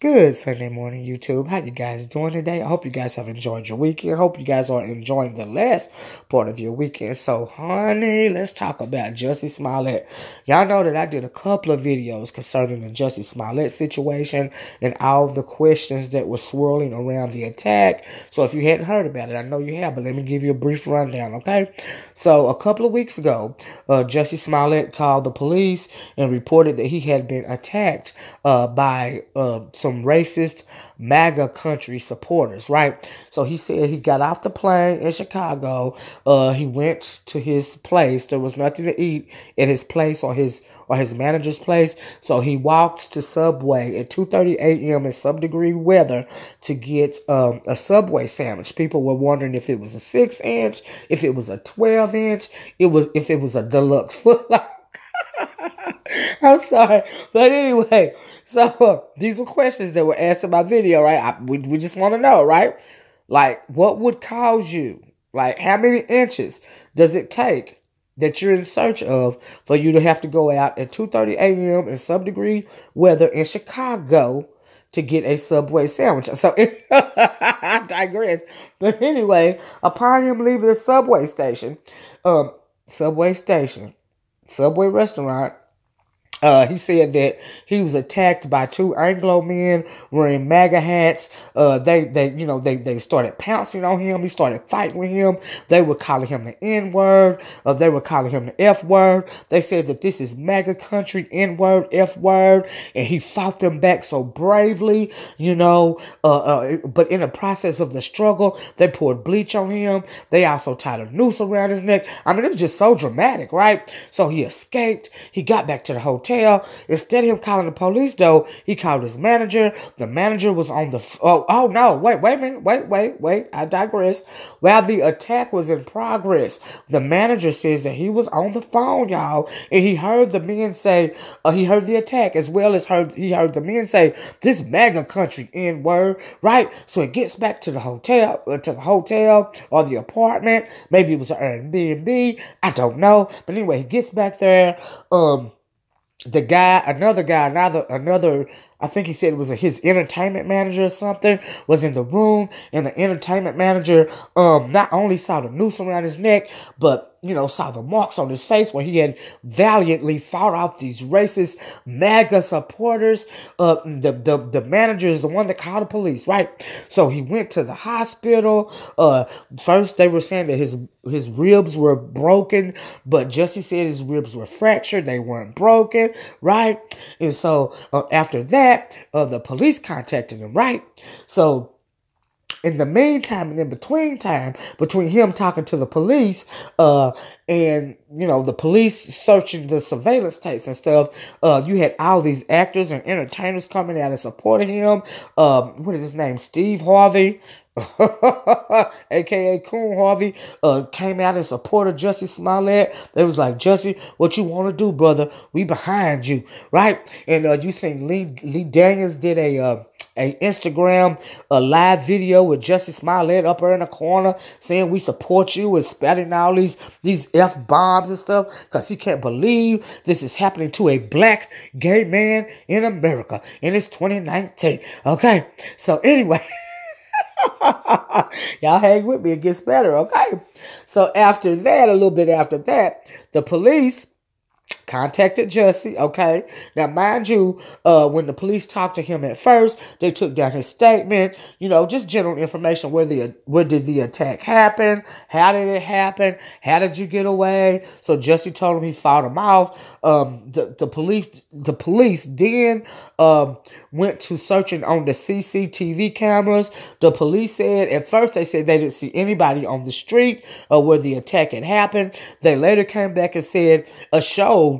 Good Sunday morning, YouTube. How you guys doing today? I hope you guys have enjoyed your weekend. Hope you guys are enjoying the last part of your weekend. So, honey, let's talk about Jussie Smollett. Y'all know that I did a couple of videos concerning the Jussie Smollett situation and all the questions that were swirling around the attack. So, if you hadn't heard about it, I know you have, but let me give you a brief rundown, okay? So, a couple of weeks ago, Jussie Smollett called the police and reported that he had been attacked by some racist MAGA country supporters, right? So he said he got off the plane in Chicago. He went to his place. There was nothing to eat at his place or his manager's place. So he walked to Subway at 2:30 a.m. in sub-degree weather to get a Subway sandwich. People were wondering if it was a 6-inch, if it was a 12-inch, if it was a deluxe foot long. I'm sorry. But anyway, so these were questions that were asked in my video, right? We just want to know, right? Like, what would cause you? Like, how many inches does it take that you're in search of for you to have to go out at 2:30 a.m. in sub-degree weather in Chicago to get a Subway sandwich? So, I digress. But anyway, upon him leaving the Subway station, Subway restaurant, he said that he was attacked by two Anglo men wearing MAGA hats. They started pouncing on him. He started fighting with him. They were calling him the N-word. They were calling him the F-word. They said that this is MAGA country, N-word, F-word. And he fought them back so bravely, but in the process of the struggle, they poured bleach on him. They also tied a noose around his neck. I mean, it was just so dramatic, right? So he escaped. He got back to the hotel. Instead of him calling the police, though, he called his manager. The manager was on the... Wait a minute. Wait. I digress. While the attack was in progress, the manager says that he was on the phone, y'all, and he heard the men say, he heard the attack, as well as he heard the men say, this MAGA country N-word, right? So it gets back to the hotel, or the apartment. Maybe it was an Airbnb. I don't know. But anyway, he gets back there. Another, I think he said it was his entertainment manager or something, was in the room, and the entertainment manager not only saw the noose around his neck, but saw the marks on his face where he had valiantly fought off these racist MAGA supporters. The manager is the one that called the police, right? So he went to the hospital. First they were saying that his ribs were broken, but Jussie said his ribs were fractured. They weren't broken, right? And so after that, the police contacted him, right? So in the meantime, and in between time, between him talking to the police, and the police searching the surveillance tapes and stuff, you had all these actors and entertainers coming out and supporting him. What is his name? Steve Harvey, aka Coon Harvey, came out and supported Jussie Smollett. They was like, Jussie, what you want to do, brother? We behind you, right? And you seen Lee Daniels did a Instagram live video with Jussie Smollett up there in the corner saying we support you and spouting all these F-bombs and stuff because he can't believe this is happening to a black gay man in America and it's 2019. Okay, so anyway, y'all hang with me, it gets better, okay? So after that, a little bit after that, the police contacted Jussie, okay? Now, mind you, when the police talked to him at first, they took down his statement, just general information. Where did the attack happen? How did it happen? How did you get away? So Jussie told him he fought him off. The police then went to searching on the CCTV cameras. The police said, at first they said they didn't see anybody on the street where the attack had happened. They later came back and said, showed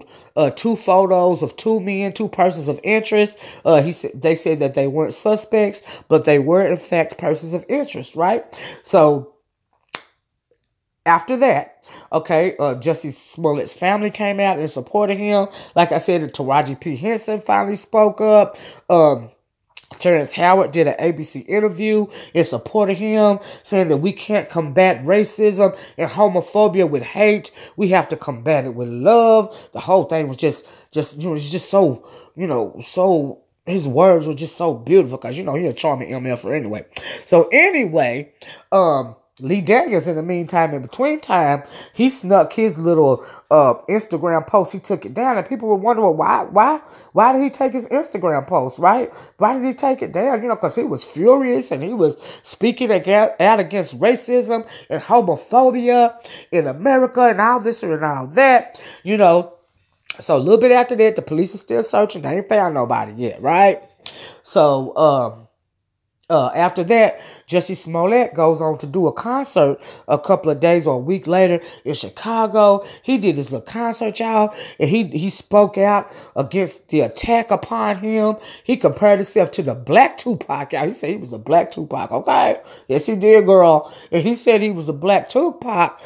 two photos of two men, two persons of interest. They said that they weren't suspects, but they were in fact persons of interest, right? So after that, okay, Jussie Smollett's family came out and supported him. Like I said, Taraji P. Henson finally spoke up. Terrence Howard did an ABC interview in support of him, saying that we can't combat racism and homophobia with hate. We have to combat it with love. The whole thing was just so his words were just so beautiful because, you know, he's a charming MFer anyway. So anyway, Lee Daniels, in the meantime, in between time, he snuck his little Instagram post. He took it down, and people were wondering why did he take his Instagram post, right? Why did he take it down? You know, because he was furious and he was speaking out against racism and homophobia in America and all this and all that, you know. So a little bit after that, the police are still searching. They ain't found nobody yet, right? So after that, Jussie Smollett goes on to do a concert a couple of days or a week later in Chicago. He did this little concert, y'all, and he spoke out against the attack upon him. He compared himself to the Black Tupac, y'all. He said he was the Black Tupac, okay? Yes, he did, girl. And he said he was the Black Tupac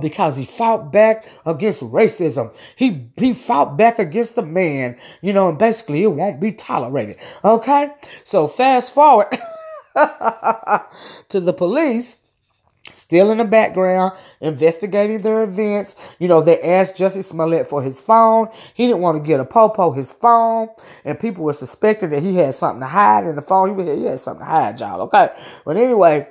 because he fought back against racism. He fought back against the man, you know, and basically it won't be tolerated, okay? So fast forward to the police, still in the background, investigating their events. You know, they asked Jussie Smollett for his phone. He didn't want to get a popo his phone, and people were suspecting that he had something to hide in the phone. He had something to hide, y'all, okay? But anyway,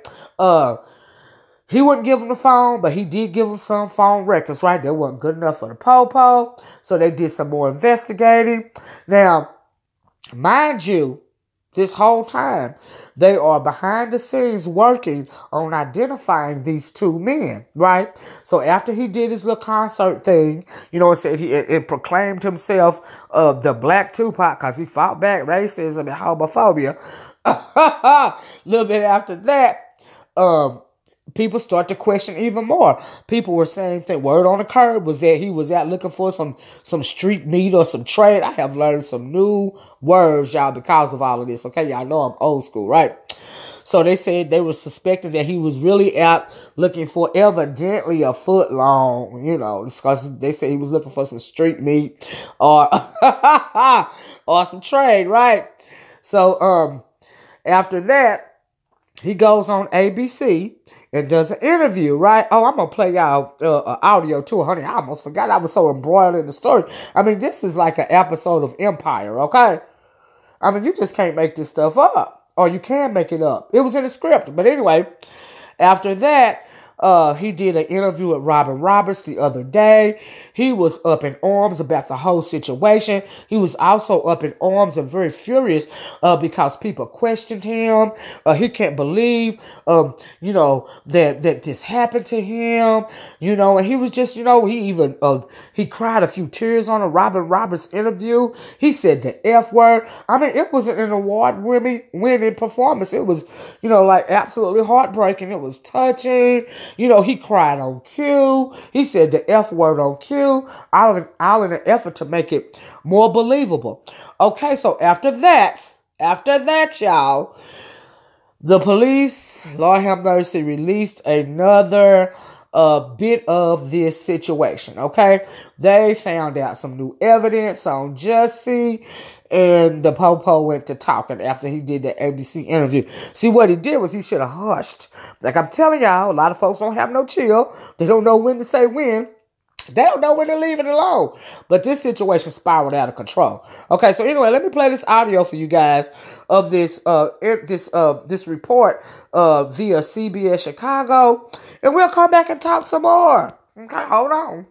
he wouldn't give him the phone, but he did give him some phone records, right? That wasn't good enough for the popo, so they did some more investigating. Now, mind you, this whole time, they are behind the scenes working on identifying these two men, right? So after he did his little concert thing, you know, it said he proclaimed himself the Black Tupac because he fought back racism and homophobia. A little bit after that, people start to question even more. People were saying that word on the curb was that he was out looking for some street meat or some trade. I have learned some new words, y'all, because of all of this. Okay, y'all know I'm old school, right? So they said they were suspecting that he was really out looking for evidently a foot long, you know, because they said he was looking for some street meat or or some trade, right? So after that, he goes on ABC and does an interview, right? Oh, I'm going to play y'all audio too, honey. I almost forgot. I was so embroiled in the story. I mean, this is like an episode of Empire, okay? I mean, you just can't make this stuff up. Or you can make it up. It was in the script. But anyway, after that, he did an interview with Robin Roberts the other day. He was up in arms about the whole situation. He was also up in arms and very furious because people questioned him. He can't believe, you know, that this happened to him. You know, and he was just, you know, he cried a few tears on a Robin Roberts interview. He said the F word. I mean, it was an award-winning performance. It was, you know, like absolutely heartbreaking. It was touching. You know, he cried on cue. He said the F word on cue. All in an effort to make it more believable. Okay, so after that, y'all, the police, Lord have mercy, released another bit of this situation, okay? They found out some new evidence on Jussie, and the popo went to talking after he did the ABC interview. See, what he did was he should have hushed. Like I'm telling y'all, a lot of folks don't have no chill. They don't know when to say when. They don't know when to leave it alone. But this situation spiraled out of control. Okay, so anyway, let me play this audio for you guys of this report via CBS Chicago, and we'll come back and talk some more. Okay, hold on.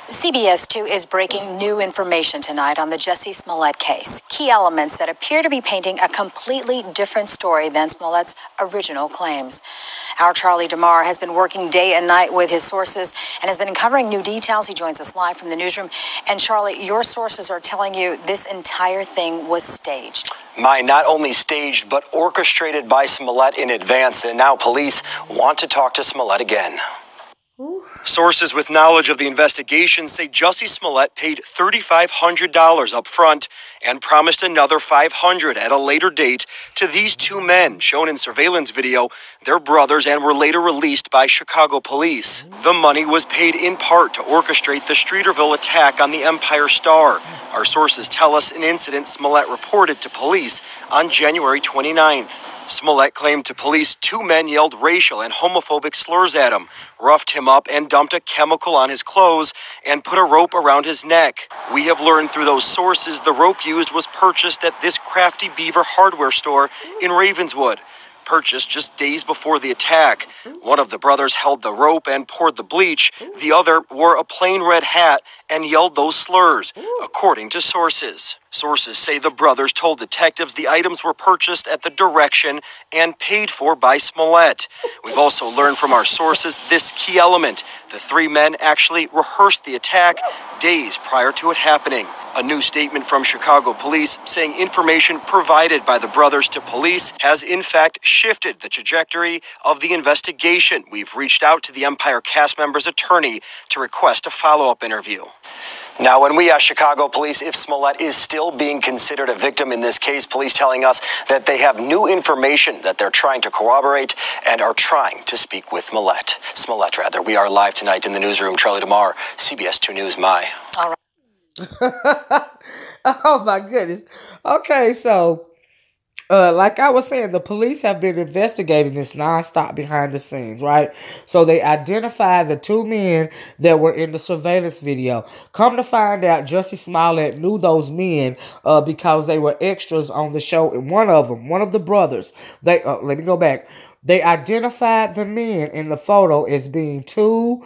CBS 2 is breaking new information tonight on the Jussie Smollett case. Key elements that appear to be painting a completely different story than Smollett's original claims. Our Charlie DeMar has been working day and night with his sources and has been uncovering new details. He joins us live from the newsroom. And Charlie, your sources are telling you this entire thing was staged. Not only staged, but orchestrated by Smollett in advance. And now police want to talk to Smollett again. Sources with knowledge of the investigation say Jussie Smollett paid $3,500 up front and promised another $500 at a later date to these two men shown in surveillance video. They're brothers and were later released by Chicago police. The money was paid in part to orchestrate the Streeterville attack on the Empire Star. Our sources tell us an incident Smollett reported to police on January 29th. Smollett claimed to police 2 men yelled racial and homophobic slurs at him, roughed him up and dumped a chemical on his clothes, and put a rope around his neck. We have learned through those sources the rope used was purchased at this Crafty Beaver hardware store in Ravenswood, purchased just days before the attack. One of the brothers held the rope and poured the bleach. The other wore a plain red hat and yelled those slurs, according to sources. Sources say the brothers told detectives the items were purchased at the direction and paid for by Smollett. We've also learned from our sources this key element. The 3 men actually rehearsed the attack days prior to it happening. A new statement from Chicago police saying information provided by the brothers to police has in fact shifted the trajectory of the investigation. We've reached out to the Empire cast member's attorney to request a follow-up interview. Now, when we asked Chicago police if Smollett is still being considered a victim in this case, police telling us that they have new information that they're trying to corroborate and are trying to speak with Smollett. We are live tonight in the newsroom. Charlie DeMar, CBS 2 News, My. All right. Oh my goodness. Okay, so like I was saying, the police have been investigating this nonstop behind the scenes, right? So they identified the 2 men that were in the surveillance video. Come to find out, Jussie Smollett knew those men because they were extras on the show. And one of the brothers, let me go back. They identified the men in the photo as being 2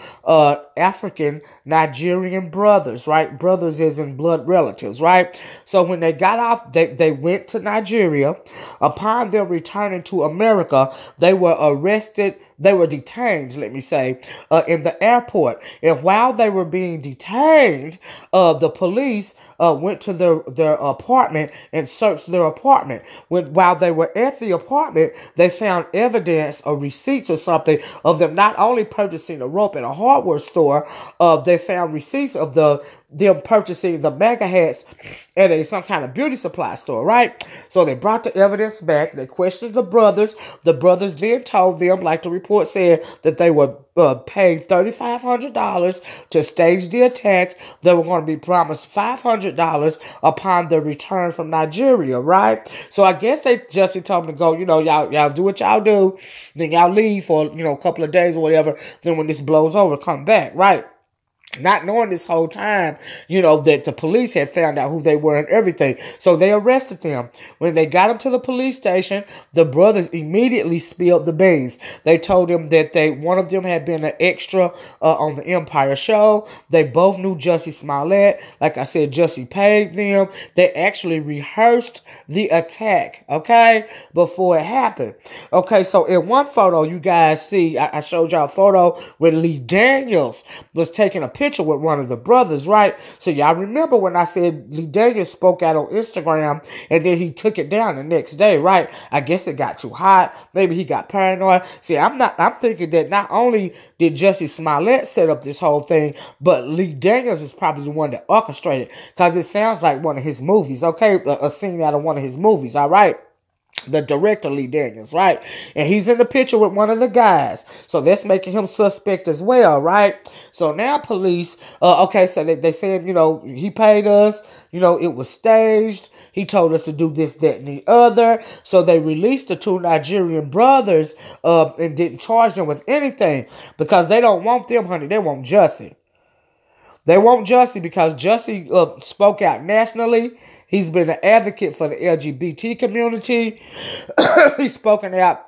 African Nigerian brothers, right? Brothers as in blood relatives, right? So when they got off, they went to Nigeria. Upon their returning to America, they were arrested. They were detained, let me say, in the airport. And while they were being detained, the police went to their apartment and searched their apartment. While they were at the apartment, they found evidence or receipts or something of them not only purchasing a rope at a hardware store, they found receipts of them purchasing the mega hats at some kind of beauty supply store, right? So they brought the evidence back. They questioned the brothers. The brothers then told them, like the report said, that they were paid $3,500 to stage the attack. They were going to be promised $500 upon their return from Nigeria, right? So I guess they just told them to go, y'all do what y'all do. Then y'all leave for, a couple of days or whatever. Then when this blows over, come back, right? Not knowing this whole time, that the police had found out who they were and everything. So they arrested them. When they got them to the police station, the brothers immediately spilled the beans. They told them that one of them had been an extra on the Empire show. They both knew Jussie Smollett. Like I said, Jussie paid them. They actually rehearsed the attack, okay, before it happened. Okay, so in one photo, you guys see, I showed y'all a photo where Lee Daniels was taking a picture with one of the brothers, right? So y'all remember when I said Lee Daniels spoke out on Instagram and then he took it down the next day, right? I guess it got too hot. Maybe he got paranoid. See, I'm thinking that not only did Jussie Smollett set up this whole thing, but Lee Daniels is probably the one that orchestrated, because it sounds like one of his movies, okay? A scene out of one of his movies, all right? The director, Lee Daniels, right? And he's in the picture with one of the guys. So that's making him suspect as well, right? So now police, so they said, he paid us, it was staged. He told us to do this, that, and the other. So they released the 2 Nigerian brothers and didn't charge them with anything, because they don't want them, honey. They want Jussie. They want Jussie because Jussie spoke out nationally. He's been an advocate for the LGBT community. He's spoken out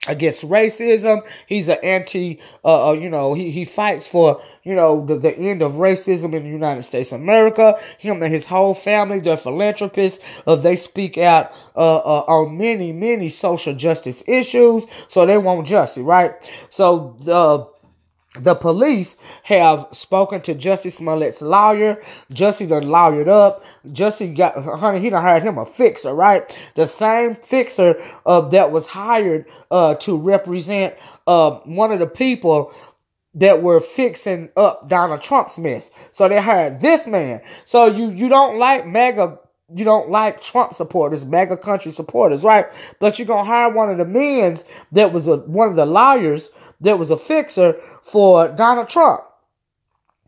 against racism. He's an anti, he fights for, the end of racism in the United States of America. Him and his whole family, they're philanthropists. They speak out on many, many social justice issues. So they want Jussie, right? So the police have spoken to Jussie Smollett's lawyer. Jussie done lawyered up. Jussie he done hired him a fixer, right? The same fixer that was hired to represent one of the people that were fixing up Donald Trump's mess. So they hired this man. So you don't like MAGA. You don't like Trump supporters, MAGA country supporters, right? But you're going to hire one of the men that was one of the lawyers that was a fixer for Donald Trump.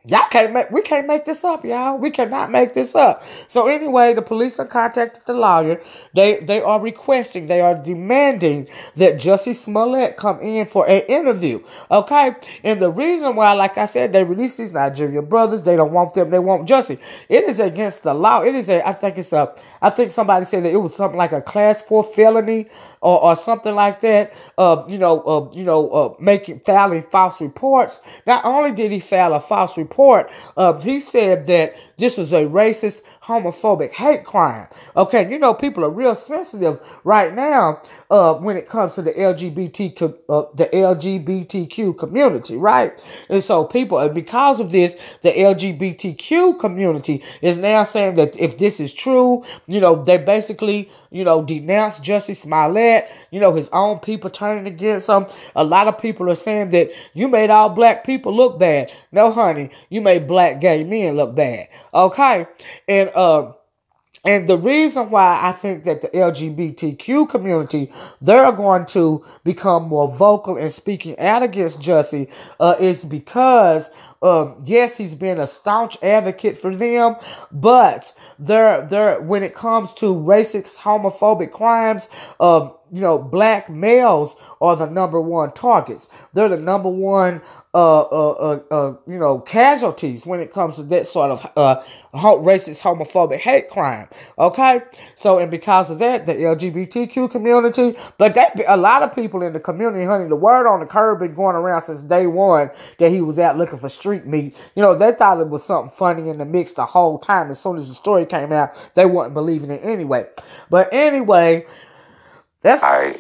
We can't make this up, y'all. We cannot make this up. So anyway, the police have contacted the lawyer. They are requesting, they are demanding that Jussie Smollett come in for an interview. Okay? And the reason why, like I said, they released these Nigerian brothers, they don't want them, they want Jussie. It is against the law. I think somebody said that it was something like a class 4 felony or something like that. Filing false reports. Not only did he file a false report, he said that this was a racist, homophobic hate crime. Okay, people are real sensitive right now when it comes to the LGBTQ community, right? And so because of this, the LGBTQ community is now saying that if this is true, they basically, denounce Jussie Smollett, his own people turning against him. A lot of people are saying that you made all black people look bad. No, honey, you made black gay men look bad. Okay? And the reason why I think that the LGBTQ community, they're going to become more vocal in speaking out against Jussie is because, yes, he's been a staunch advocate for them, but when it comes to racist, homophobic crimes, black males are the number one targets. They're the number one, casualties when it comes to that sort of racist, homophobic hate crime. Okay, so and because of that, the LGBTQ community, but a lot of people in the community, honey, the word on the curb been going around since day one that he was out looking for street meat. They thought it was something funny in the mix the whole time. As soon as the story came out, they weren't believing it anyway. But anyway. I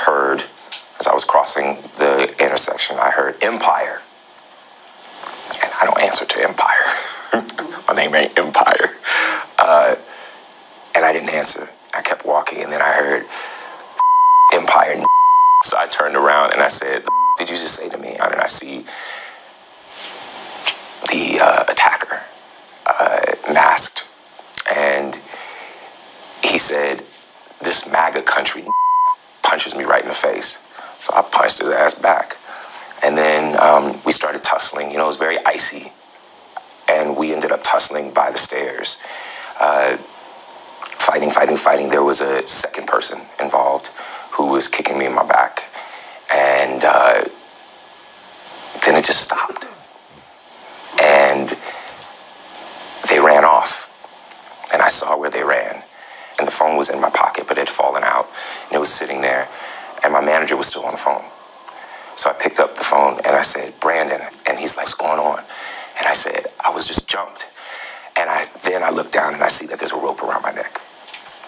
heard, as I was crossing the intersection, I heard Empire. And I don't answer to Empire. My name ain't Empire. And I didn't answer. I kept walking, and then I heard Empire. So I turned around and I said, did you just say to me? And I see the attacker masked. And he said, this MAGA country punches me right in the face. So I punched his ass back. And then we started tussling. It was very icy. And we ended up tussling by the stairs. Fighting. There was a second person involved who was kicking me in my back. And then it just stopped. And they ran off. And I saw where they ran. And the phone was in my pocket, but it had fallen out. And it was sitting there. And my manager was still on the phone. So I picked up the phone and I said, Brandon. And he's like, what's going on? And I said, I was just jumped. And then I looked down and I see that there's a rope around my neck,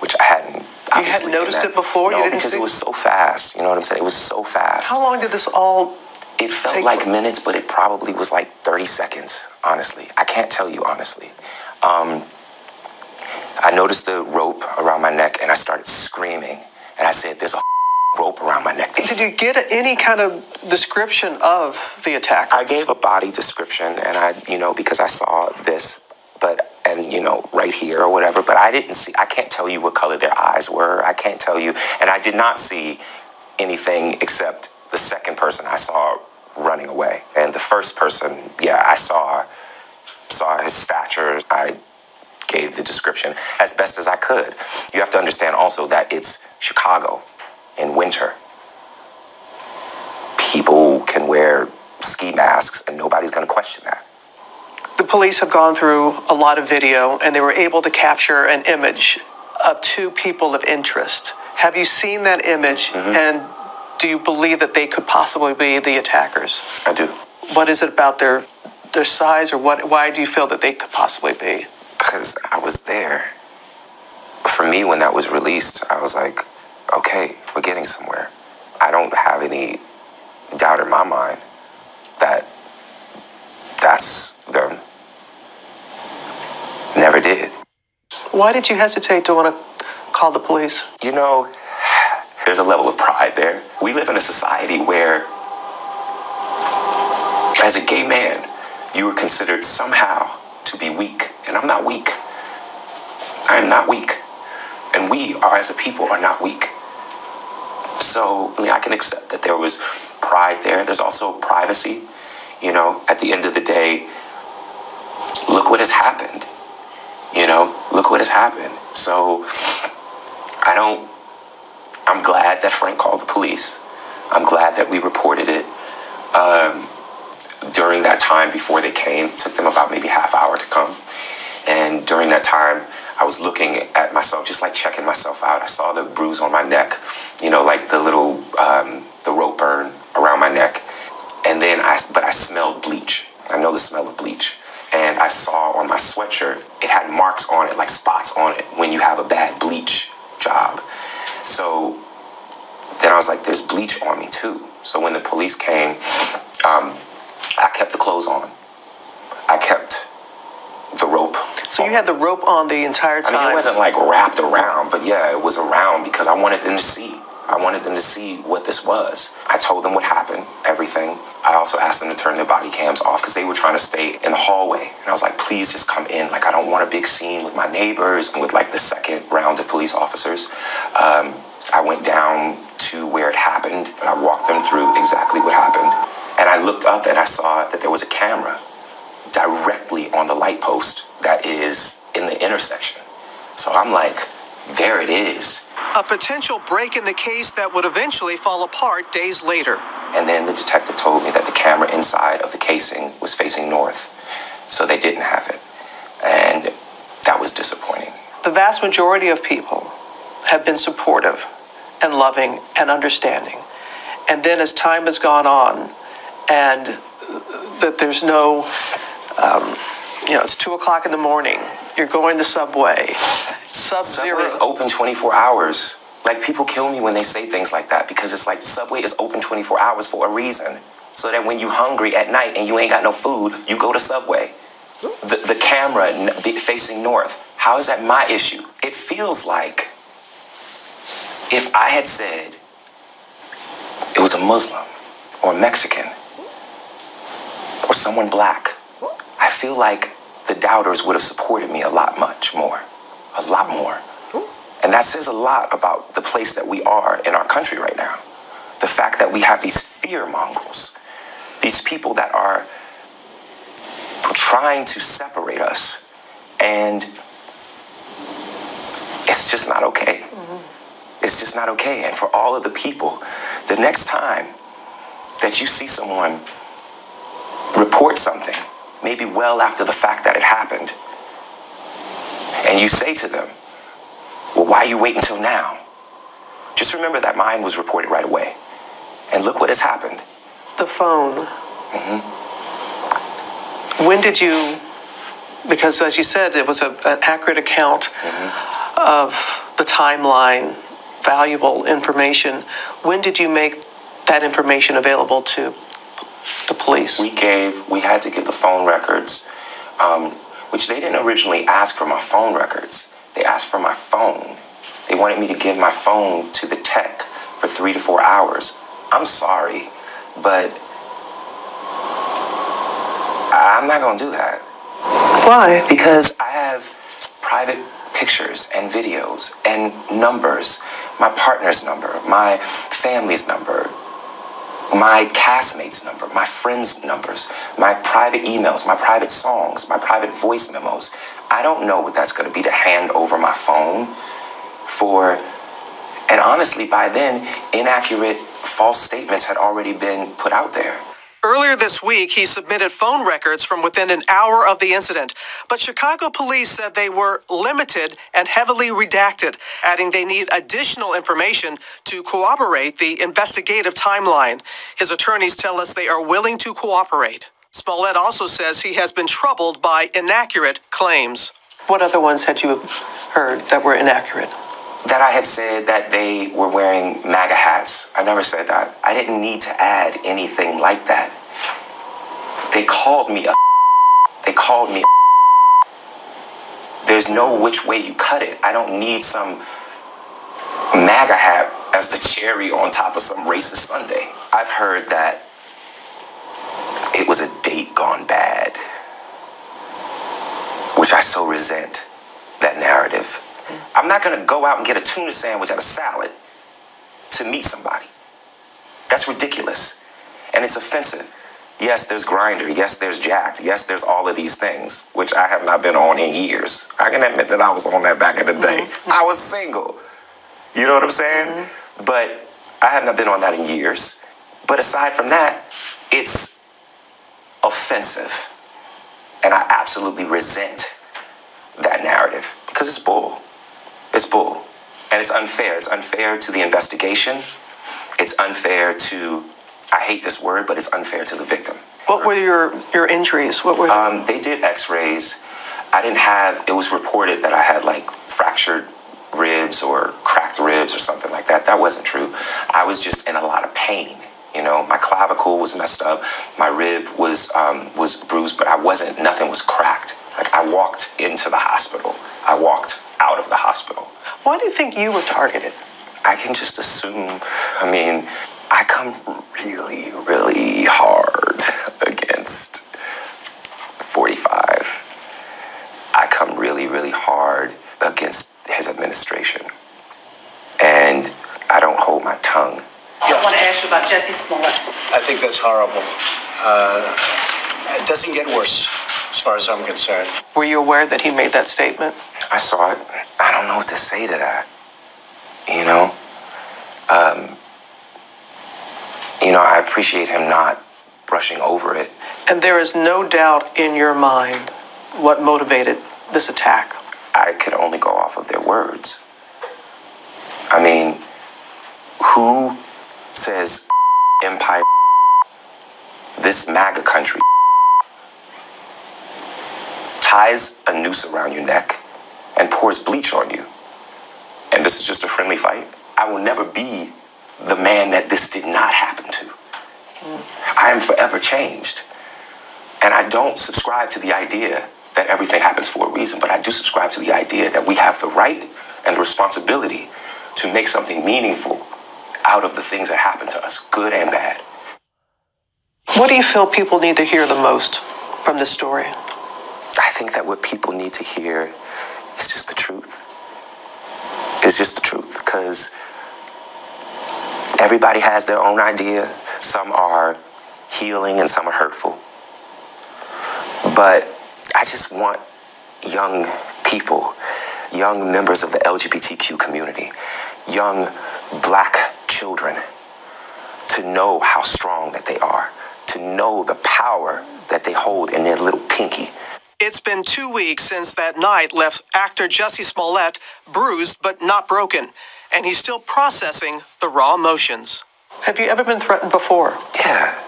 which I hadn't. You hadn't noticed it before? No, because it was so fast. You know what I'm saying? It was so fast. How long did this all It felt like minutes, but it probably was like 30 seconds, honestly. I can't tell you, honestly. I noticed the rope around my neck and I started screaming. And I said, there's a rope around my neck. Did you get any kind of description of the attacker? I gave a body description and because I saw this, right here or whatever, but I can't tell you what color their eyes were. I can't tell you. And I did not see anything except the second person I saw running away. And the first person, I saw his stature. I gave the description as best as I could. You have to understand also that it's Chicago in winter. People can wear ski masks and nobody's going to question that. The police have gone through a lot of video and they were able to capture an image of two people of interest. Have you seen that image? Mm-hmm. And do you believe that they could possibly be the attackers? I do. What is it about their size or why do you feel that they could possibly be? Because I was there. For me, when that was released, I was like, okay, we're getting somewhere. I don't have any doubt in my mind that that's them. Never did. Why did you hesitate to want to call the police? There's a level of pride there. We live in a society where, as a gay man, you are considered somehow to be weak. And I'm not weak. I am not weak. And we are, as a people, are not weak. So, I can accept that there was pride there. There's also privacy. You know, at the end of the day, look what has happened. You know, look what has happened. So I'm glad that Frank called the police. I'm glad that we reported it. During that time before they came, it took them about maybe half hour to come. And during that time, I was looking at myself, just like checking myself out. I saw the bruise on my neck, you know, like the little, the rope burn around my neck. And then I smelled bleach. I know the smell of bleach. And I saw on my sweatshirt, it had marks on it, like spots on it, when you have a bad bleach job. So then I was like, there's bleach on me too. So when the police came, I kept the clothes on. I kept the rope. So you had the rope on the entire time? I mean, it wasn't like wrapped around, but yeah, it was around because I wanted them to see. I wanted them to see what this was. I told them what happened, everything. I also asked them to turn their body cams off because they were trying to stay in the hallway. And I was like, please just come in. Like, I don't want a big scene with my neighbors and with like the second round of police officers. I went down to where it happened. And I walked them through exactly what happened. And I looked up and I saw that there was a camera directly on the light post that is in the intersection. So I'm like, there it is. A potential break in the case that would eventually fall apart days later. And then the detective told me that the camera inside of the casing was facing north, so they didn't have it. And that was disappointing. The vast majority of people have been supportive and loving and understanding. And then as time has gone on, and that there's no, it's 2 o'clock in the morning, you're going to Subway, Sub-Zero. Subway is open 24 hours. Like, people kill me when they say things like that because it's like Subway is open 24 hours for a reason. So that when you're hungry at night and you ain't got no food, you go to Subway. The camera facing north, how is that my issue? It feels like if I had said it was a Muslim or a Mexican or someone black, I feel like the doubters would have supported me a lot more. And that says a lot about the place that we are in our country right now. The fact that we have these fear mongrels, these people that are trying to separate us, and it's just not okay. It's just not okay. And for all of the people, the next time that you see someone report something, maybe well after the fact that it happened, and you say to them, well, why you wait until now? Just remember that mine was reported right away. And look what has happened. The phone. Mm-hmm. When did you, because as you said, it was an accurate account of the timeline, valuable information. When did you make that information available to the police? We had to give the phone records, which they didn't originally ask for my phone records. They asked for my phone. They wanted me to give my phone to the tech for 3 to 4 hours. I'm sorry, but I'm not going to do that. Why? Because I have private pictures and videos and numbers, my partner's number, my family's number, my castmates' number, my friends' numbers, my private emails, my private songs, my private voice memos. I don't know what that's going to be to hand over my phone for. And honestly, by then, inaccurate, false statements had already been put out there. Earlier this week, he submitted phone records from within an hour of the incident, but Chicago police said they were limited and heavily redacted, adding they need additional information to corroborate the investigative timeline. His attorneys tell us they are willing to cooperate. Smollett also says he has been troubled by inaccurate claims. What other ones had you heard that were inaccurate? That I had said that they were wearing MAGA hats. I never said that. I didn't need to add anything like that. They called me a. They called me a. There's no which way you cut it. I don't need some MAGA hat as the cherry on top of some racist sundae. I've heard that it was a date gone bad, which I so resent that narrative. I'm not going to go out and get a tuna sandwich and a salad to meet somebody. That's ridiculous. And it's offensive. Yes, there's Grindr. Yes, there's Jacked. Yes, there's all of these things, which I have not been on in years. I can admit that I was on that back in the day. I was single. You know what I'm saying? But I have not been on that in years. But aside from that, it's offensive. And I absolutely resent that narrative because it's bull. It's bull. And it's unfair. It's unfair to the investigation. It's unfair to, I hate this word, but it's unfair to the victim. What were your injuries? What were they did x-rays. I didn't have, it was reported that I had like fractured ribs or cracked ribs or something like that. That wasn't true. I was just in a lot of pain. You know, my clavicle was messed up. My rib was bruised, but nothing was cracked. Like I walked into the hospital. I walked out of the hospital. Why do you think you were targeted? I can just assume, I mean, I come really, really hard against 45. I come really, really hard against his administration. And I don't hold my tongue. I want to ask you about Jussie Smollett. I think that's horrible. It doesn't get worse, as far as I'm concerned. Were you aware that he made that statement? I saw it. I don't know what to say to that. You know? I appreciate him not brushing over it. And there is no doubt in your mind what motivated this attack. I could only go off of their words. I mean, who says empire, this MAGA country, ties a noose around your neck and pours bleach on you? And this is just a friendly fight? I will never be the man that this did not happen to. I am forever changed. And I don't subscribe to the idea that everything happens for a reason, but I do subscribe to the idea that we have the right and the responsibility to make something meaningful out of the things that happen to us, good and bad. What do you feel people need to hear the most from this story? I think that what people need to hear is just the truth. It's just the truth, because everybody has their own idea. Some are healing and some are hurtful. But I just want young people, young members of the LGBTQ community, young Black children to know how strong that they are, to know the power that they hold in their little pinky. It's been 2 weeks since that night left actor Jussie Smollett bruised but not broken, and he's still processing the raw emotions. Have you ever been threatened before? Yeah.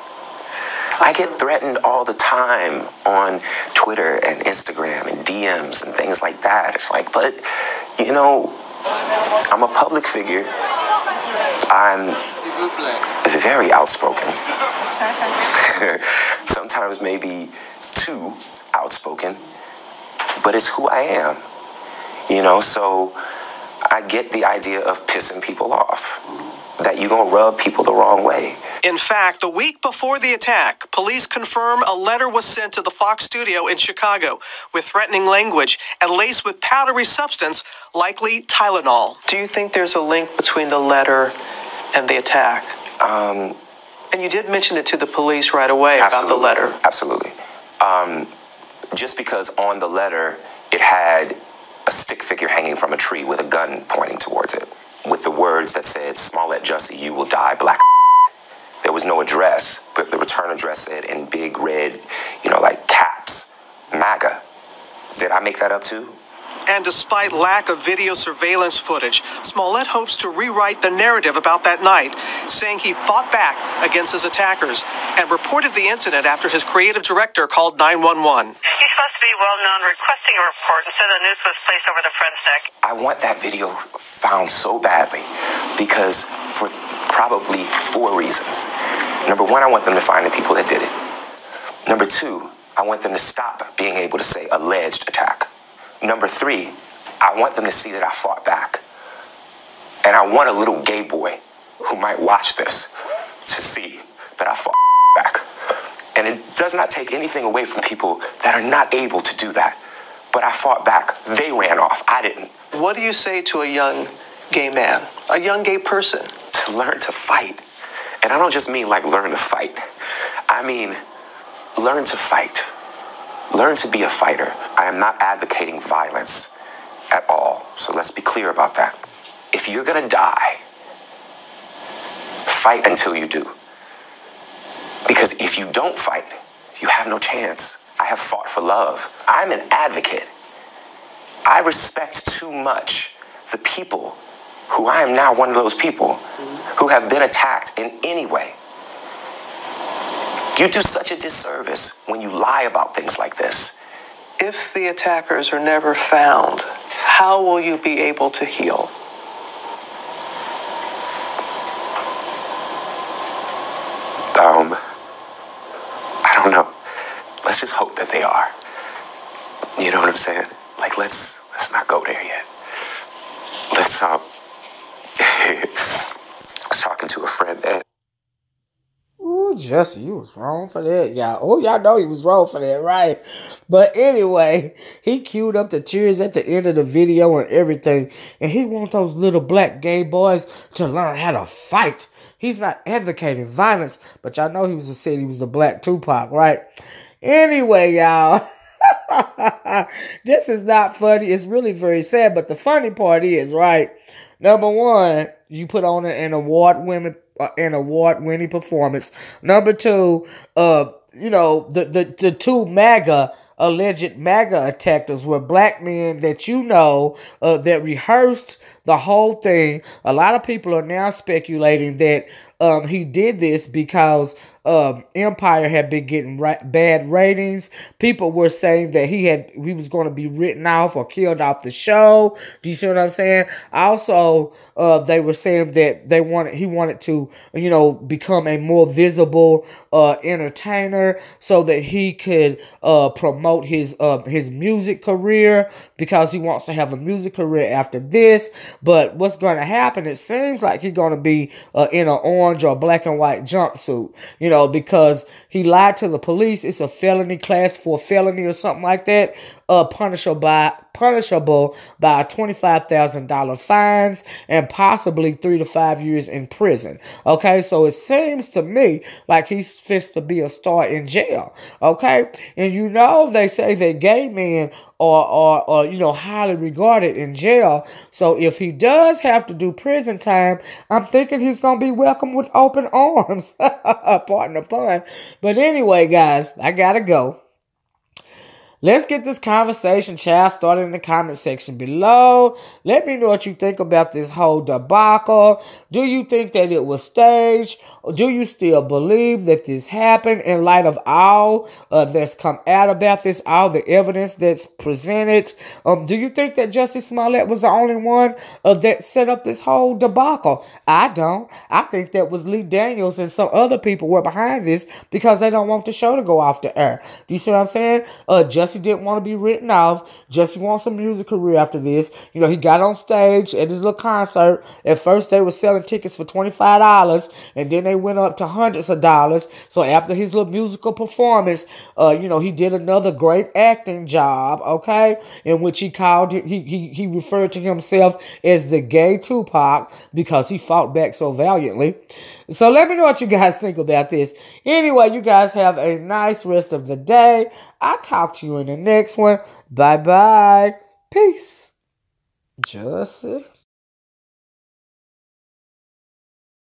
I get threatened all the time on Twitter and Instagram and DMs and things like that. It's like, but, I'm a public figure. I'm very outspoken. Sometimes maybe too outspoken, but it's who I am. So I get the idea of pissing people off, that you're going to rub people the wrong way. In fact, the week before the attack, police confirm a letter was sent to the Fox studio in Chicago with threatening language and laced with powdery substance, likely Tylenol. Do you think there's a link between the letter and the attack? And you did mention it to the police right away about the letter. Absolutely. Just because on the letter it had a stick figure hanging from a tree with a gun pointing towards it, with the words that said, "Smollett Jussie, you will die, Black." There was no address, but the return address said in big red, like caps, MAGA. Did I make that up too? And despite lack of video surveillance footage, Smollett hopes to rewrite the narrative about that night, saying he fought back against his attackers and reported the incident after his creative director called 911. He's supposed to be well-known requesting a report, and so the noose was placed over the friend's neck. I want that video found so badly because for probably 4 reasons. Number 1, I want them to find the people that did it. Number 2, I want them to stop being able to say alleged attack. Number 3, I want them to see that I fought back. And I want a little gay boy who might watch this to see that I fought back. And it does not take anything away from people that are not able to do that. But I fought back. They ran off. I didn't. What do you say to a young gay man, a young gay person? To learn to fight. And I don't just mean like learn to fight. I mean learn to fight. Learn to be a fighter. I am not advocating violence at all. So let's be clear about that. If you're going to die, fight until you do. Because if you don't fight, you have no chance. I have fought for love. I'm an advocate. I respect too much the people who I am now one of those people who have been attacked in any way. You do such a disservice when you lie about things like this. If the attackers are never found, how will you be able to heal? I don't know. Let's just hope that they are. You know what I'm saying? Like, let's not go there yet. Let's, I was talking to a friend that... Ooh, Jussie, you was wrong for that, y'all. Oh, y'all know he was wrong for that, right? But anyway, he queued up the tears at the end of the video and everything, and he wants those little black gay boys to learn how to fight. He's not advocating violence, but y'all know he said he was the Black Tupac, right? Anyway, y'all, this is not funny. It's really very sad, but the funny part is, right, number one, you put on an award-winning performance. Number two, the two alleged MAGA attackers were black men that that rehearsed the whole thing. A lot of people are now speculating that he did this because Empire had been getting bad ratings. People were saying that he was going to be written off or killed off the show. Do you see what I'm saying? Also, they were saying that he wanted to, become a more visible entertainer so that he could promote his music career, because he wants to have a music career after this. But what's going to happen? It seems like he's going to be in an orange or black and white jumpsuit, because he lied to the police. It's a felony, class 4 felony or something like that. Punishable by $25,000 fines and possibly 3 to 5 years in prison. Okay, so it seems to me like he's fixed to be a star in jail. Okay, and they say that gay men are highly regarded in jail. So if he does have to do prison time, I'm thinking he's gonna be welcomed with open arms. Pardon the pun. But anyway, guys, I gotta go. Let's get this conversation, started in the comment section below. Let me know what you think about this whole debacle. Do you think that it was staged? Or do you still believe that this happened in light of all that's come out about this, all the evidence that's presented? Do you think that Jussie Smollett was the only one that set up this whole debacle? I don't. I think that was Lee Daniels and some other people were behind this because they don't want the show to go off the air. Do you see what I'm saying? Jussie didn't want to be written off. Jussie wants a music career after this. He got on stage at his little concert. At first, they were selling tickets for $25, and then they went up to hundreds of dollars. So after his little musical performance, he did another great acting job, okay, in which he referred to himself as the gay Tupac because he fought back so valiantly. So let me know what you guys think about this. Anyway, you guys have a nice rest of the day. I'll talk to you in the next one. Bye-bye. Peace. Jussie.